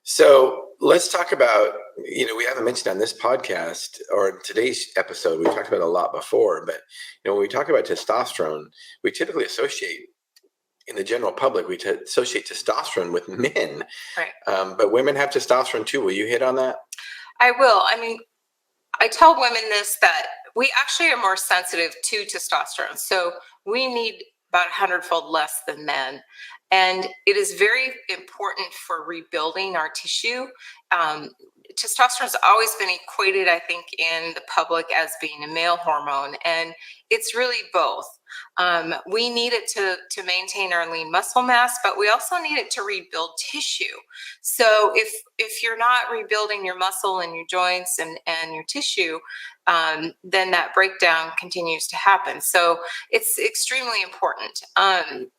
So let's talk about, we haven't mentioned on this podcast or in today's episode, we've talked about it a lot before, but, when we talk about testosterone, we typically associate in the general public, associate testosterone with men, Right. but women have testosterone too. Will you hit on that? I will. I tell women this that we actually are more sensitive to testosterone. So we need about 100-fold less than men. And it is very important for rebuilding our tissue. Um, Testosterone has always been equated, I think, in the public as being a male hormone, and it's really both. We need it to maintain our lean muscle mass, but we also need it to rebuild tissue. So if you're not rebuilding your muscle and your joints and your tissue, then that breakdown continues to happen. So it's extremely important.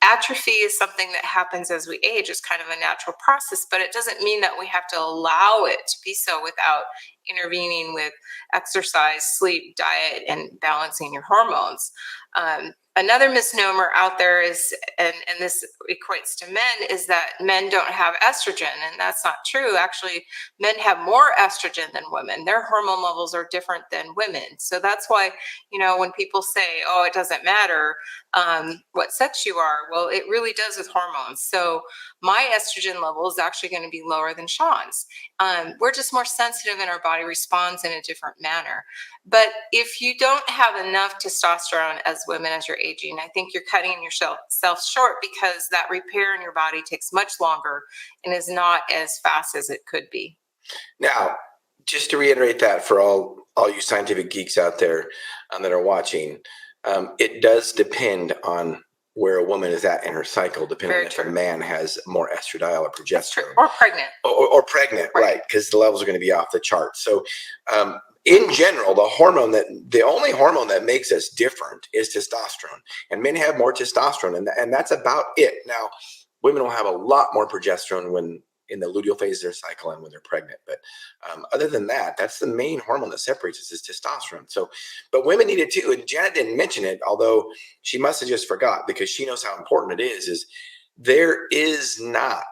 Atrophy is something that happens as we age. It's kind of a natural process, but it doesn't mean that we have to allow it to be so without intervening with exercise, sleep, diet, and balancing your hormones. Another misnomer out there is, and this equates to men, is that men don't have estrogen, and that's not true. Actually, men have more estrogen than women. Their hormone levels are different than women. So that's why, when people say, oh, it doesn't matter what sex you are, well, it really does with hormones. So my estrogen level is actually going to be lower than Shawn's. We're just more sensitive and our body responds in a different manner. But if you don't have enough testosterone as women as you're aging, I think you're cutting yourself short, because that repair in your body takes much longer and is not as fast as it could be. Now, just to reiterate that for all you scientific geeks out there that are watching, it does depend on where a woman is at in her cycle, depending on if a man has more estradiol or progesterone. That's true. Or pregnant. Or pregnant, right? Because the levels are going to be off the chart. So, in general, the only hormone that makes us different is testosterone, and men have more testosterone, and that's about it. Now, women will have a lot more progesterone when in the luteal phase of their cycle and when they're pregnant. But other than that, that's the main hormone that separates us is testosterone. So, but women need it too. And Janet didn't mention it, although she must have just forgot, because she knows how important it is there is not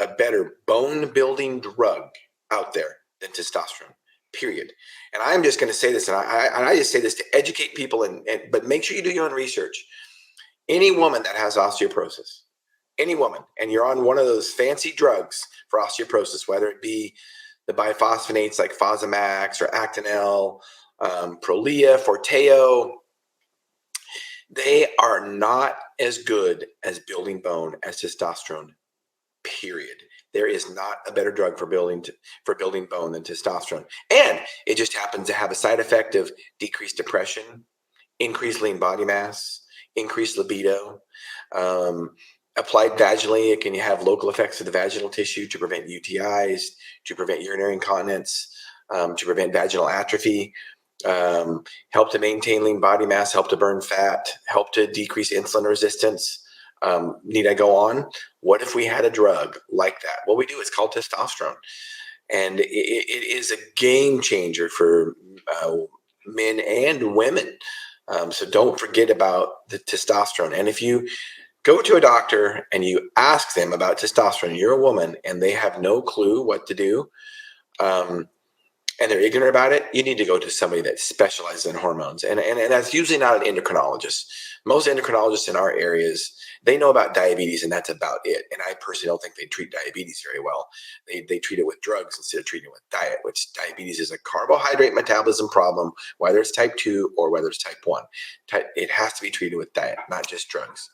a better bone building drug out there than testosterone, period. And I'm just going to say this, and I just say this to educate people, but make sure you do your own research. Any woman that has osteoporosis, any woman, and you're on one of those fancy drugs for osteoporosis, whether it be the biphosphonates like Fosamax or Actonel, Prolia, Forteo, they are not as good as building bone as testosterone, period. There is not a better drug for building bone than testosterone. And it just happens to have a side effect of decreased depression, increased lean body mass, increased libido. Applied vaginally, it can have local effects of the vaginal tissue to prevent UTIs, to prevent urinary incontinence, to prevent vaginal atrophy, help to maintain lean body mass, help to burn fat, help to decrease insulin resistance. Need I go on? What if we had a drug like that? What we do is called testosterone. And it is a game changer for men and women. So don't forget about the testosterone. And if you go to a doctor and you ask them about testosterone, you're a woman and they have no clue what to do, and they're ignorant about it, you need to go to somebody that specializes in hormones. And that's usually not an endocrinologist. Most endocrinologists in our areas, they know about diabetes, and that's about it. And I personally don't think they treat diabetes very well. They treat it with drugs instead of treating it with diet, which diabetes is a carbohydrate metabolism problem, whether it's type 2 or whether it's type 1. It has to be treated with diet, not just drugs.